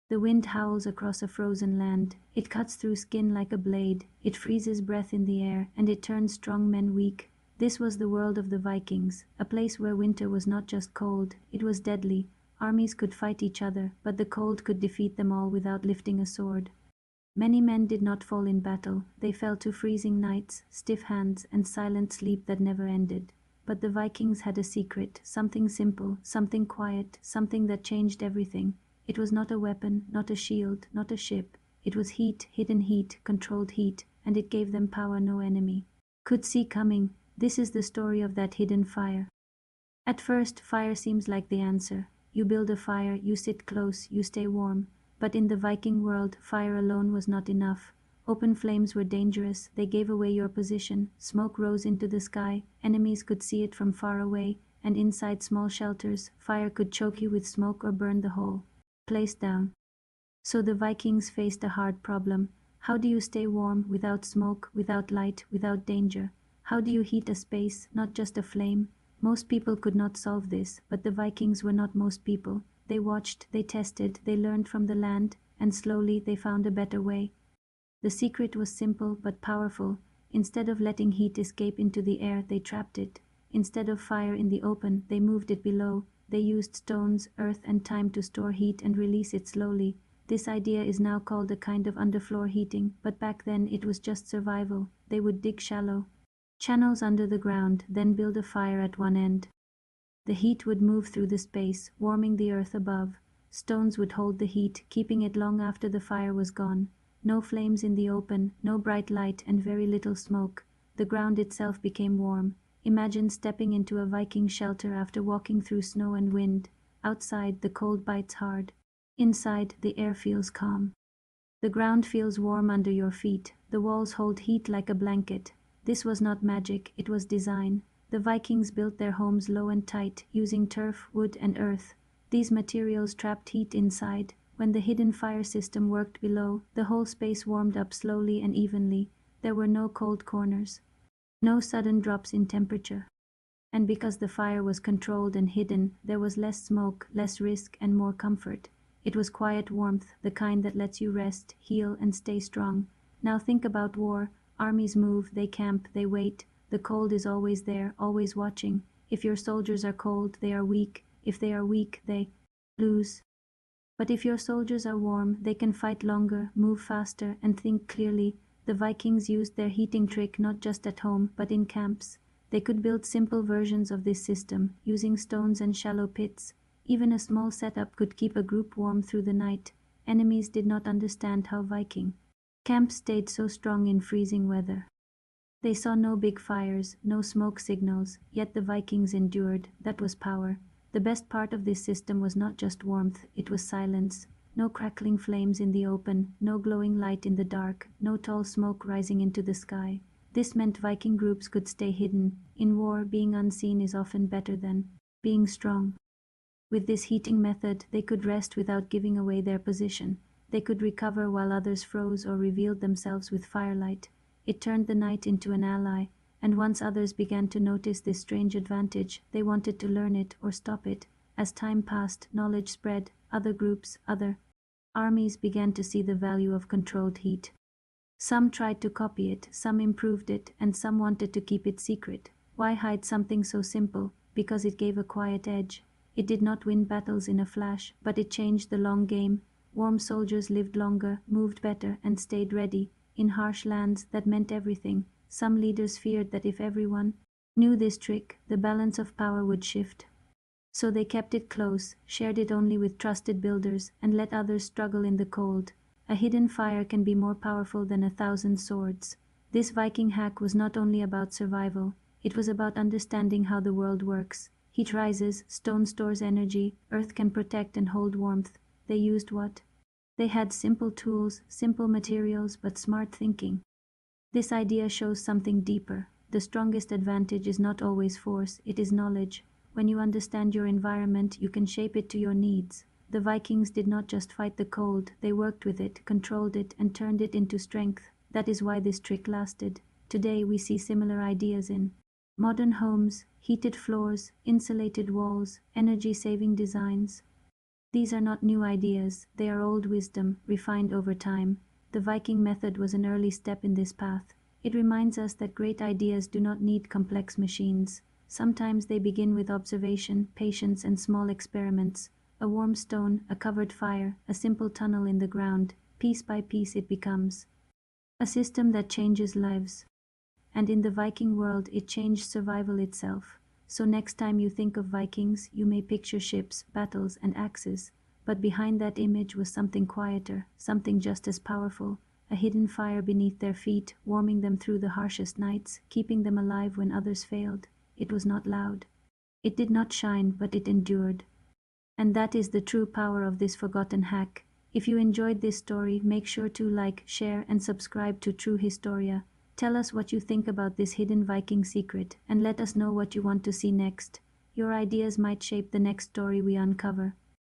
The wind howls across a frozen land. It cuts through skin like a blade. It freezes breath in the air, and it turns strong men weak. This was the world of the Vikings, a place where winter was not just cold, it was deadly. Armies could fight each other, but the cold could defeat them all without lifting a sword. Many men did not fall in battle. They fell to freezing nights, stiff hands, and silent sleep that never ended. But the Vikings had a secret, something simple, something quiet, something that changed everything. It was not a weapon, not a shield, not a ship. It was heat, hidden heat, controlled heat, and it gave them power no enemy could see coming. This is the story of that hidden fire. At first, fire seems like the answer. You build a fire, you sit close, you stay warm. But in the Viking world, fire alone was not enough. Open flames were dangerous, they gave away your position, smoke rose into the sky, enemies could see it from far away, and inside small shelters, fire could choke you with smoke or burn the whole place down. So the Vikings faced a hard problem. How do you stay warm without smoke, without light, without danger? How do you heat a space, not just a flame? Most people could not solve this, but the Vikings were not most people. They watched, they tested, they learned from the land, and slowly they found a better way. The secret was simple but powerful. Instead of letting heat escape into the air, they trapped it. Instead of fire in the open, they moved it below. They used stones, earth, and time to store heat and release it slowly. This idea is now called a kind of underfloor heating, but back then it was just survival. They would dig shallow channels under the ground, then build a fire at one end. The heat would move through the space, warming the earth above. Stones would hold the heat, keeping it long after the fire was gone. No flames in the open, no bright light, and very little smoke. The ground itself became warm. Imagine stepping into a Viking shelter after walking through snow and wind. Outside, the cold bites hard. Inside, the air feels calm. The ground feels warm under your feet. The walls hold heat like a blanket. This was not magic, it was design. The Vikings built their homes low and tight, using turf, wood, and earth. These materials trapped heat inside. When the hidden fire system worked below, the whole space warmed up slowly and evenly. There were no cold corners, no sudden drops in temperature. And because the fire was controlled and hidden, there was less smoke, less risk, and more comfort. It was quiet warmth, the kind that lets you rest, heal, and stay strong. Now think about war. Armies move, they camp, they wait. The cold is always there, always watching. If your soldiers are cold, they are weak. If they are weak, they lose. But if your soldiers are warm, they can fight longer, move faster, and think clearly. The Vikings used their heating trick not just at home, but in camps. They could build simple versions of this system, using stones and shallow pits. Even a small setup could keep a group warm through the night. Enemies did not understand how Viking camps stayed so strong in freezing weather. They saw no big fires, no smoke signals, yet the Vikings endured. That was power. The best part of this system was not just warmth, it was silence. No crackling flames in the open, no glowing light in the dark, no tall smoke rising into the sky. This meant Viking groups could stay hidden. In war, being unseen is often better than being strong. With this heating method, they could rest without giving away their position. They could recover while others froze or revealed themselves with firelight. It turned the night into an ally, and once others began to notice this strange advantage, they wanted to learn it or stop it. As time passed, knowledge spread. Other groups, other armies began to see the value of controlled heat. Some tried to copy it, some improved it, and some wanted to keep it secret. Why hide something so simple? Because it gave a quiet edge. It did not win battles in a flash, but it changed the long game. Warm soldiers lived longer, moved better, and stayed ready. In harsh lands, that meant everything. Some leaders feared that if everyone knew this trick, the balance of power would shift. So they kept it close, shared it only with trusted builders, and let others struggle in the cold. A hidden fire can be more powerful than 1,000 swords. This Viking hack was not only about survival, it was about understanding how the world works. Heat rises, stone stores energy, earth can protect and hold warmth. They used what? They had simple tools, simple materials, but smart thinking. This idea shows something deeper. The strongest advantage is not always force, it is knowledge. When you understand your environment, you can shape it to your needs. The Vikings did not just fight the cold, they worked with it, controlled it, and turned it into strength. That is why this trick lasted. Today we see similar ideas in modern homes, heated floors, insulated walls, energy-saving designs. These are not new ideas, they are old wisdom, refined over time. The Viking method was an early step in this path. It reminds us that great ideas do not need complex machines. Sometimes they begin with observation, patience, and small experiments. A warm stone, a covered fire, a simple tunnel in the ground. Piece by piece it becomes a system that changes lives. And in the Viking world, it changed survival itself. So next time you think of Vikings, you may picture ships, battles, and axes. But behind that image was something quieter, something just as powerful, a hidden fire beneath their feet, warming them through the harshest nights, keeping them alive when others failed. It was not loud. It did not shine, but it endured. And that is the true power of this forgotten hack. If you enjoyed this story, make sure to like, share, and subscribe to True Historia. Tell us what you think about this hidden Viking secret, and let us know what you want to see next. Your ideas might shape the next story we uncover.